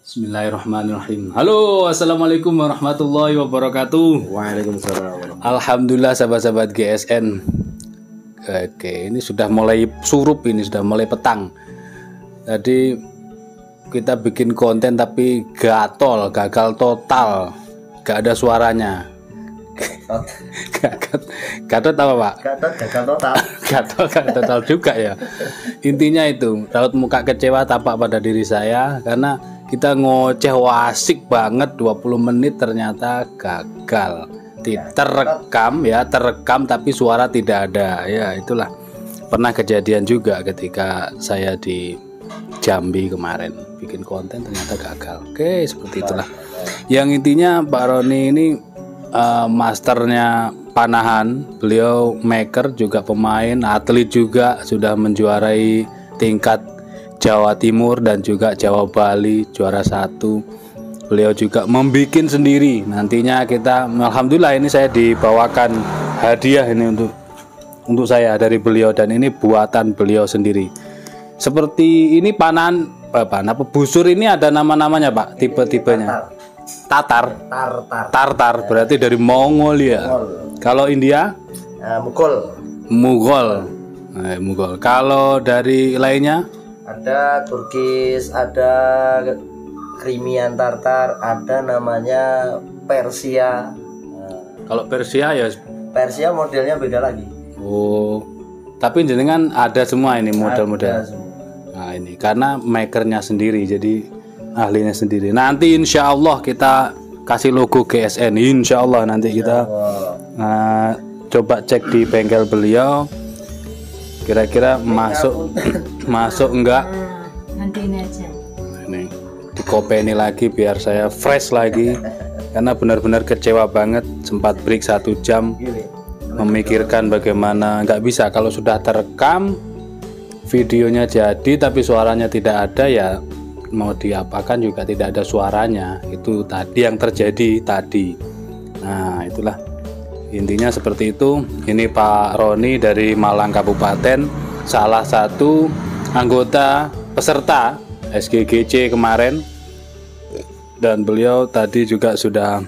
Bismillahirrahmanirrahim. Halo, assalamualaikum warahmatullahi wabarakatuh. Waalaikumsalam. Alhamdulillah sahabat-sahabat GSN. Oke, ini sudah mulai surup, ini sudah mulai petang. Tadi kita bikin konten tapi gagal total, gak ada suaranya. Gatot apa Pak? Gagal total. Gatot total juga ya. Intinya itu, raut muka kecewa tampak pada diri saya karena kita ngoceh wasik banget 20 menit ternyata gagal. Terekam tapi suara tidak ada. Ya, itulah. Pernah kejadian juga ketika saya di Jambi kemarin bikin konten ternyata gagal. Oke, seperti itulah. Yang intinya Pak Roni ini masternya panahan, beliau maker juga pemain, atlet juga, sudah menjuarai tingkat Jawa Timur dan juga Jawa Bali juara 1. Beliau juga membikin sendiri. Nantinya kita, alhamdulillah ini saya dibawakan hadiah ini untuk saya dari beliau dan ini buatan beliau sendiri. Seperti ini panahan busur ini ada nama-namanya Pak, tipe-tipenya. Tartar berarti dari Mongolia. Kalau India Mughal. Kalau dari lainnya ada Turkis, ada Krimian Tartar, ada namanya Persia. Kalau Persia ya Persia modelnya beda lagi. Oh, tapi jenengan ada semua ini model-model. Nah ini karena makernya sendiri, jadi ahlinya sendiri. Nanti insya Allah kita kasih logo GSN. Insya Allah nanti kita coba cek di bengkel beliau. Kira-kira masuk enggak? Nanti ini aja. Ini dikopeni lagi biar saya fresh lagi. Karena benar-benar kecewa banget. Sempat break 1 jam memikirkan bagaimana. Nggak bisa kalau sudah terekam videonya jadi tapi suaranya tidak ada, ya mau diapakan juga tidak ada suaranya. Itu tadi yang terjadi tadi. Nah itulah intinya seperti itu. Ini Pak Roni dari Malang Kabupaten, salah satu anggota peserta SGGC kemarin, dan beliau tadi juga sudah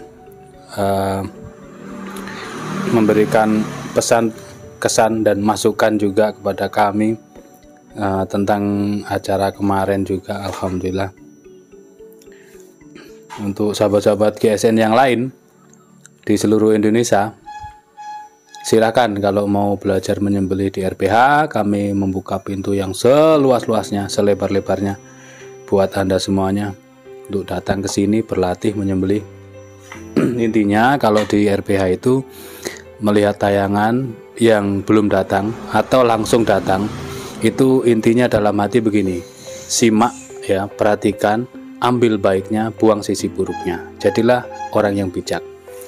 memberikan pesan, kesan dan masukan juga kepada kami tentang acara kemarin juga. Alhamdulillah. Untuk sahabat-sahabat GSN yang lain di seluruh Indonesia, silakan kalau mau belajar menyembelih di RPH, kami membuka pintu yang seluas-luasnya, selebar-lebarnya buat Anda semuanya untuk datang ke sini berlatih menyembelih. Intinya kalau di RPH itu melihat tayangan yang belum datang atau langsung datang, itu intinya dalam hati begini, simak ya, perhatikan, ambil baiknya, buang sisi buruknya, jadilah orang yang bijak.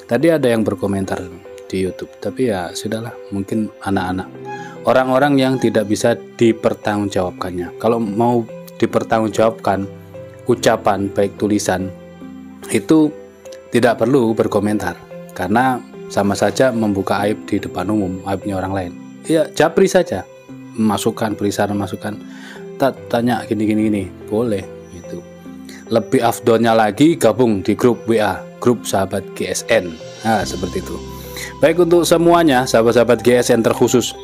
Tadi ada yang berkomentar di YouTube, tapi ya sudahlah, mungkin anak-anak, orang-orang yang tidak bisa dipertanggungjawabkannya. Kalau mau dipertanggungjawabkan ucapan baik tulisan, itu tidak perlu berkomentar karena sama saja membuka aib di depan umum, aibnya orang lain. Ya japri saja, masukan, tanya gini boleh gitu. Lebih afdolnya lagi gabung di grup WA, grup sahabat GSN. Nah seperti itu. Baik, untuk semuanya sahabat-sahabat GSN terkhusus,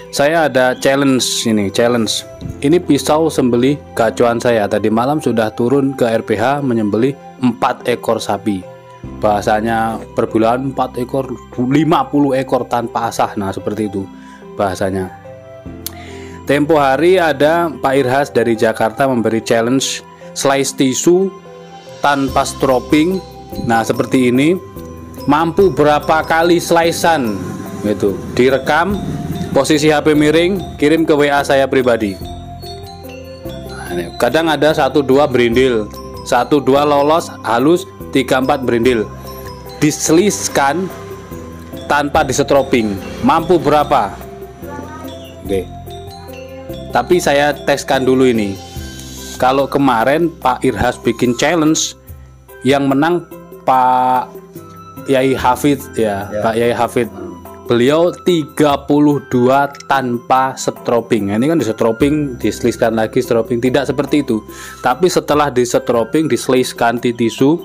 saya ada challenge. Ini pisau sembelih gacuan saya. Tadi malam sudah turun ke RPH menyembelih 4 ekor sapi. Bahasanya per bulan 4 ekor, 50 ekor tanpa asah. Nah seperti itu bahasanya. Tempo hari ada Pak Irhas dari Jakarta memberi challenge slice tisu tanpa stropping. Nah seperti ini, mampu berapa kali slicean gitu, direkam, posisi HP miring, kirim ke WA saya pribadi. Nah, ini. Kadang ada 1-2 berindil, 1-2 lolos halus, 3-4 berindil, diseliskan tanpa distropping, mampu berapa? Oke. Tapi saya teskan dulu ini. Kalau kemarin Pak Irhas bikin challenge, yang menang Pak Yai Hafid ya, Pak Yai Hafid. beliau 32 tanpa stroping. Nah, ini kan di stroping, diseliskan lagi stroping, tidak seperti itu. Tapi setelah di stroping, diseliskan di tisu,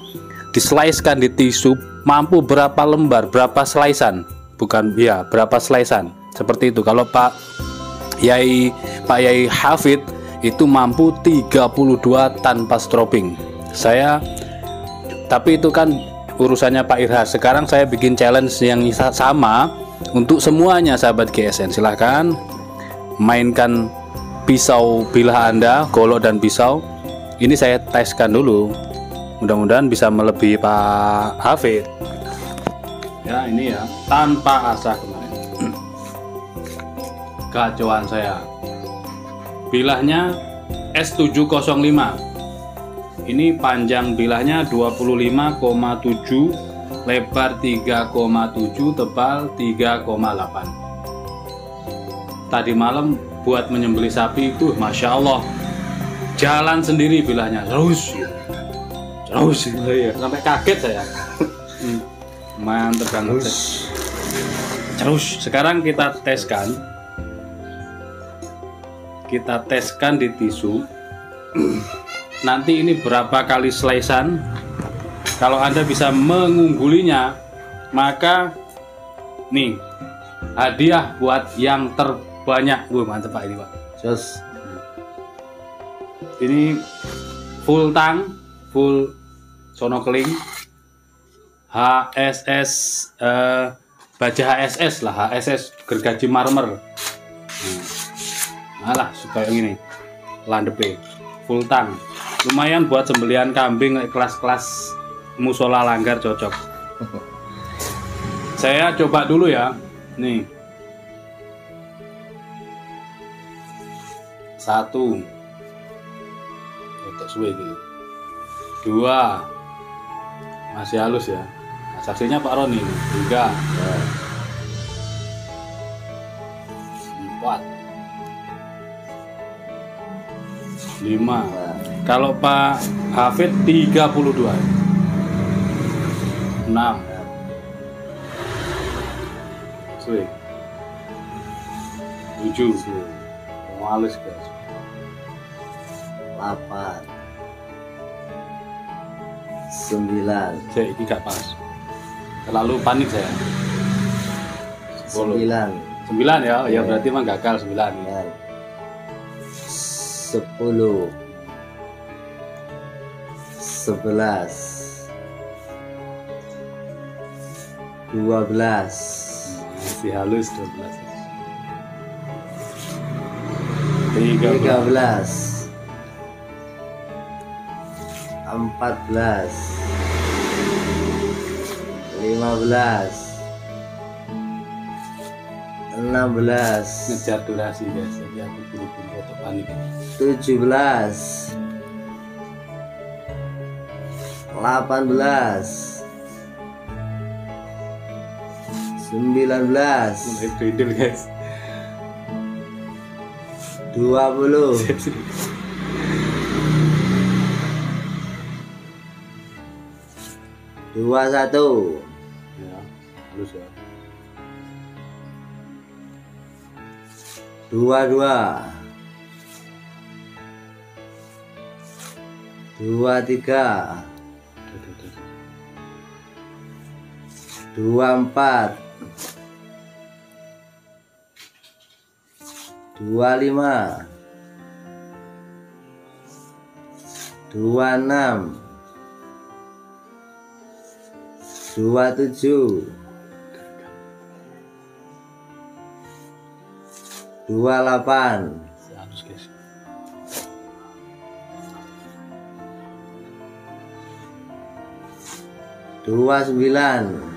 mampu berapa lembar, berapa slicean, bukan ya, berapa slicean. Seperti itu. Kalau Pak Yai Hafid itu mampu 32 tanpa stroping. Tapi itu kan urusannya Pak Irhas. Sekarang saya bikin challenge yang sama untuk semuanya sahabat GSN. Silahkan mainkan pisau bilah Anda, golok dan pisau. Ini saya teskan dulu. Mudah-mudahan bisa melebihi Pak Hafid. Ya, ini ya, tanpa asah kemarin. Kacauan saya. Bilahnya S705. Ini panjang bilahnya 25,7, lebar 3,7, tebal 3,8. Tadi malam buat menyembelih sapi itu Masya Allah, jalan sendiri bilahnya, terus ya, sampai kaget saya. Mantap banget. Terus sekarang kita teskan di tisu. Nanti ini berapa kali slicean. Kalau Anda bisa mengunggulinya, maka nih hadiah buat yang terbanyak. Wah, mantap Pak ini Pak. Jos. Ini full tang, full sonokeling, HSS, baja HSS lah, HSS gergaji marmer. Malah supaya gini, landepe full tang. Lumayan buat sembelihan kambing kelas-kelas musola langgar, cocok. Saya coba dulu ya. Nih. 1. Untuk suwe gitu. 2. Masih halus ya. Nah, saksinya Pak Roni. 3. 4. 5. Kalau Pak Hafid 32. 6. Suwe. 7. Halus guys. 8. 9. Saya ini gak pas. Terlalu panik saya. 10. 9 ya. Ya berarti emang gagal 9. 10. 11. 12. Masih halus 12. 13. 14. 15. 16. Ngejar durasi guys, jadi aku buru-buru atau panik. 17. 18. 19. Mulai bridel guys. 20. 21. Ya, halus ya. 22. 23. 24. 25. 26. 27. 28. Halus guys. 29.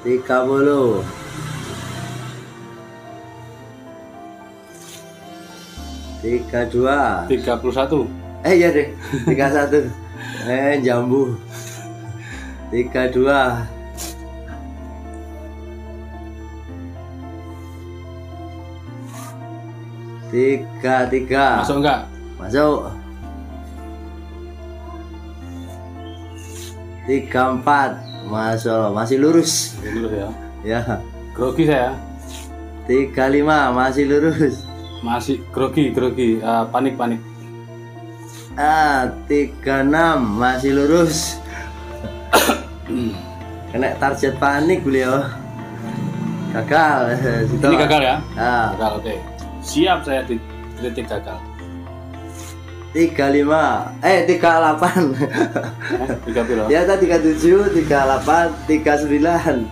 30. 32. 31. Iya deh, 31. Jambu. 32. 33. Masuk enggak? Masuk. 34. Masya Allah, masih lurus. Lurus ya. Ya. Grogi saya. 35 masih lurus. Masih grogi. Panik. 36 masih lurus. Kena target panik beliau. Gagal. Ini gagal ya? Ah. Gagal, oke. Siap saya di kritik gagal. 38. 38. 3 piro? Ya tadi 37, 38, 39.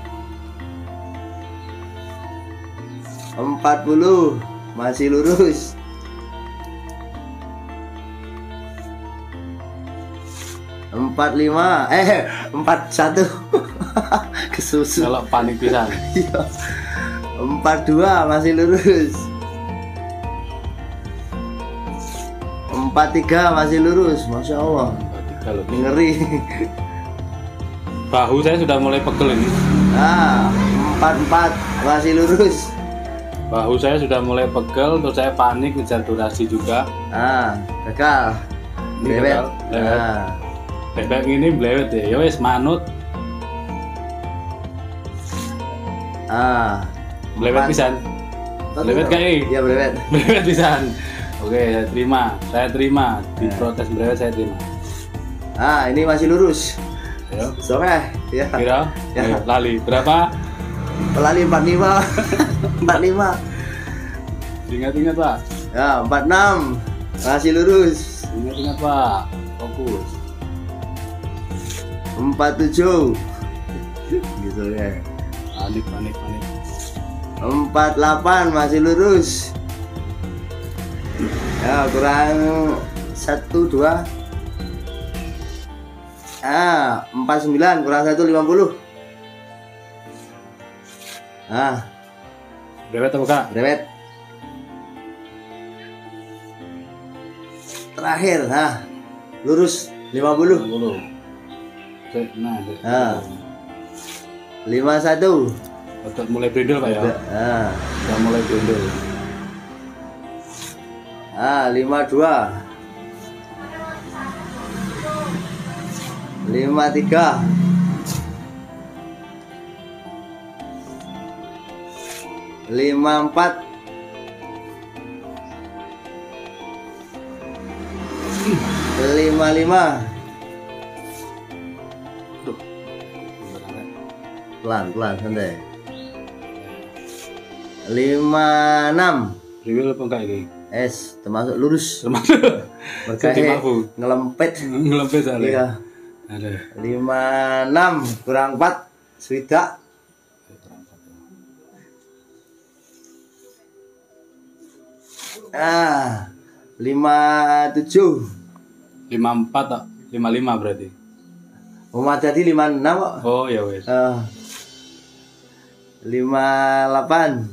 40 masih lurus. 45 41 kesusu. Kalau panik pisan. 42 masih lurus. 43 masih lurus. Masya Allah, Kalau ngeri. bahu saya sudah mulai pegel ini. 44 masih lurus. Bahu saya sudah mulai pegel, terus saya panik ngejar durasi juga. Gagal. Ini Bebek. gagal, lewat. Bebek ini blewet ya wes manut. Blewet pisan. Blewet kayak iya blewet. Blewet pisan. Oke, saya terima. Diprotes blewet saya terima. Ini masih lurus. Ayo. Sore. Ya. Kira? Ya. Ayo, lali. Berapa? Pelali 45. 45. Ingat-ingat, Pak. Ya, 46 masih lurus. Ingat-ingat, Pak. Fokus. 47 gitu ya. Panik. 48 masih lurus. Ya, kurang 1 2. 49 kurang 1 50. Brewet atau bukan? Brewet. Terakhir, lurus 50. 50. Nah, 51. Untuk mulai brindel, Pak ya. Sudah mulai brindel. 52. 53. 54. 55. Pelan santai. 56. Brindel apa enggak ini? Termasuk lurus. Termasuk. Berkait ngelempet. Ngelempet soalnya. Iya. Ada. 56 kurang 4 swidak. 57. 54 tak? 55 berarti. Jadi 56 kok. Oh ya wes. 58.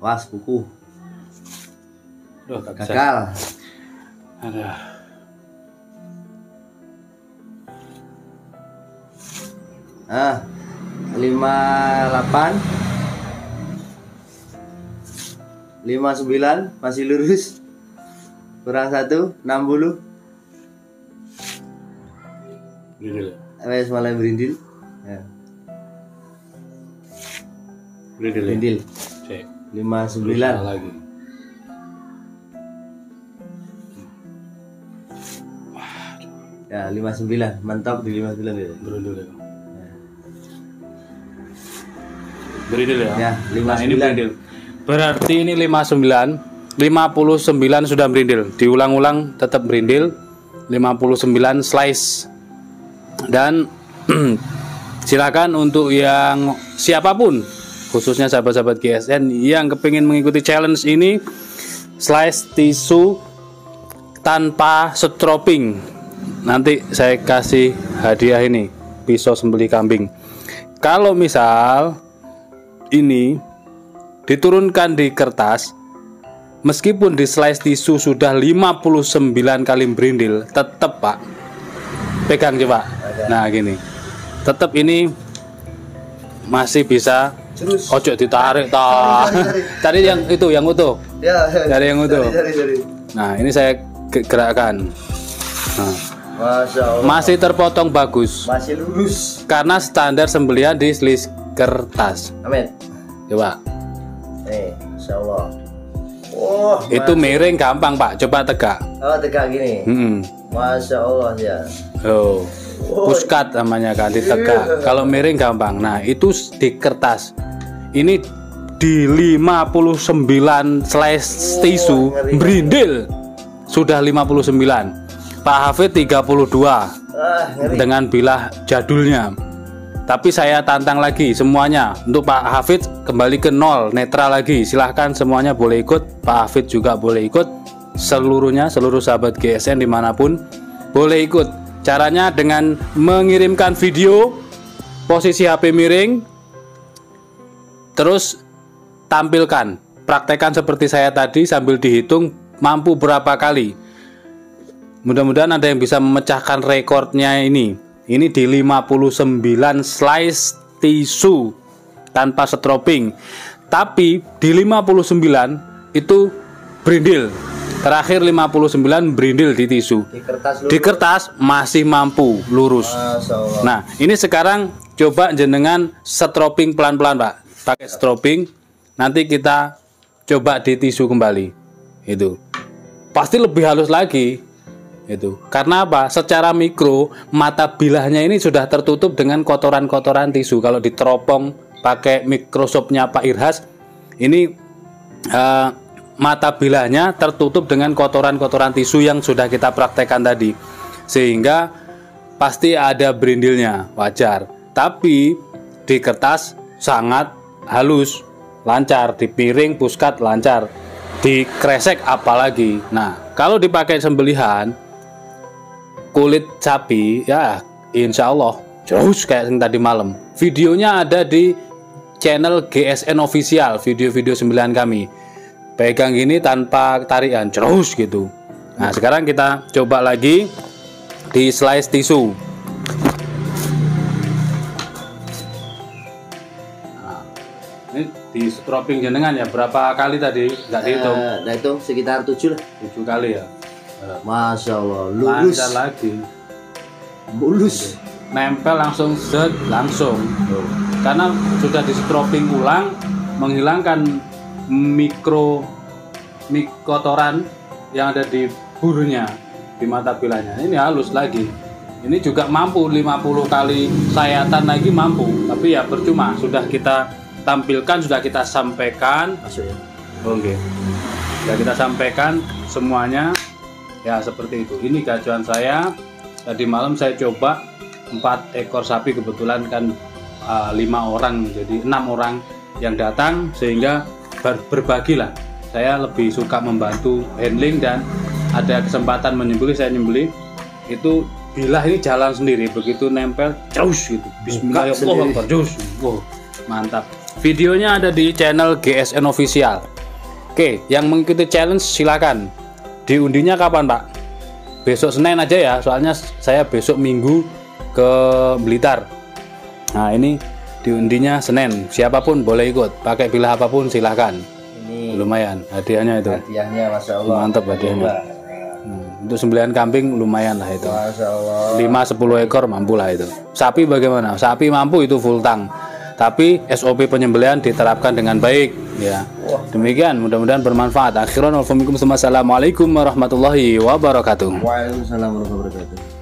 Was buku. Duh, tak bisa. Gagal. Ada. Ah, 58. 59 masih lurus. Kurang 1 60. Brindel. Wes mulai berindil. Ya. Brindel. Berindil. Cek. 59 lagi. Ya, 59. Mantap di 59 ya. Brindel ya. Brindel ya. Ya, Nah, 59. ini brindel. Berarti ini 59. 59 sudah brindel. Diulang-ulang tetap brindel. 59 slice. Dan silakan untuk yang siapapun, khususnya sahabat-sahabat GSN yang kepingin mengikuti challenge ini, slice tisu tanpa stropping. Nanti saya kasih hadiah ini, pisau sembelih kambing. Kalau misal ini diturunkan di kertas, meskipun di slice tisu sudah 59 kali berindil, tetap Pak, pegang coba. Nah gini, tetap ini masih bisa. Ojo ditarik ta. Cari yang itu, yang utuh. Ya, Cari yang utuh. Cari. Nah ini saya gerakkan. Nah, Masya Allah. Masih terpotong bagus. Masih lurus. Karena standar sembelihan di selis kertas. Amin. Coba. Masya Allah. Oh, itu miring gampang Pak. Coba tegak. Oh, tegak gini. Masya Allah ya. Oh. Puskat namanya kan, ditegak. Kalau miring gampang. Nah, itu di kertas. Ini di 59 slice tisu brindil sudah 59. Pak Hafid 32 dengan bilah jadulnya. Tapi saya tantang lagi semuanya. Untuk Pak Hafid kembali ke 0, netral lagi. Silahkan semuanya boleh ikut. Pak Hafid juga boleh ikut. Seluruhnya, seluruh sahabat GSN dimanapun boleh ikut. Caranya dengan mengirimkan video posisi HP miring, terus tampilkan, praktekkan seperti saya tadi sambil dihitung mampu berapa kali. Mudah-mudahan ada yang bisa memecahkan rekornya ini. Ini di 59 slice tisu tanpa stropping. Tapi di 59 itu brindil. Terakhir 59 brindil di tisu. Di kertas masih mampu lurus. Nah, ini sekarang coba jenengan stropping pelan-pelan, Pak. Pakai stropping. Nanti kita coba di tisu kembali. Itu. Pasti lebih halus lagi. Itu karena apa? Secara mikro mata bilahnya ini sudah tertutup dengan kotoran-kotoran tisu. Kalau diteropong pakai Microsoftnya Pak Irhas, ini mata bilahnya tertutup dengan kotoran-kotoran tisu yang sudah kita praktekkan tadi, sehingga pasti ada brindilnya, wajar. Tapi di kertas sangat halus, lancar. Di piring puskat lancar, di kresek apalagi. Nah, kalau dipakai sembelihan kulit sapi ya insya Allah terus kayak yang tadi malam. Videonya ada di channel GSN Official, video-video sembelihan kami. Pegang gini tanpa tarian terus gitu. Nah, sekarang kita coba lagi di slice tisu. Nah, ini di stropping jenengan ya, berapa kali tadi? Nggak dihitung. Nah, itu sekitar 7 lah. 7 kali ya. Masya Allah, lurus. Lancar lagi. Mulus. Nempel langsung langsung. Karena sudah di stropping ulang, menghilangkan kotoran yang ada di burunya, di mata bilahnya. Ini halus lagi. Ini juga mampu 50 kali sayatan lagi mampu. Tapi ya percuma, sudah kita tampilkan, sudah kita sampaikan. Masuk ya. Oke. Sudah kita sampaikan semuanya. Ya seperti itu. Ini gajuan saya. Tadi malam saya coba 4 ekor sapi, kebetulan kan 5 orang, jadi 6 orang yang datang, sehingga berbagilah. Saya lebih suka membantu handling dan ada kesempatan menyembelih, saya nyembelih. Itu bilah ini jalan sendiri, begitu nempel terus gitu. Bismillahirrahmanirrahim. Terus. Wow, mantap. Videonya ada di channel GSN Official. Oke, yang mengikuti challenge silakan. Diundinya kapan, Pak? Besok Senin aja ya, soalnya saya besok Minggu ke Blitar. Nah, ini diundinya Senin. Siapapun boleh ikut, pakai bilah apapun silahkan. Ini lumayan hadiahnya itu. Hadiahnya Masya Allah. Mantap hadiahnya. Untuk sembelihan kambing lumayan lah itu. Masya Allah. 5-10 ekor mampu lah itu. Sapi bagaimana? Sapi mampu itu full tank. Tapi SOP penyembelihan diterapkan dengan baik ya. Demikian, mudah-mudahan bermanfaat. Akhiran, wassalamualaikum warahmatullahi wabarakatuh. Waalaikumsalam warahmatullahi wabarakatuh.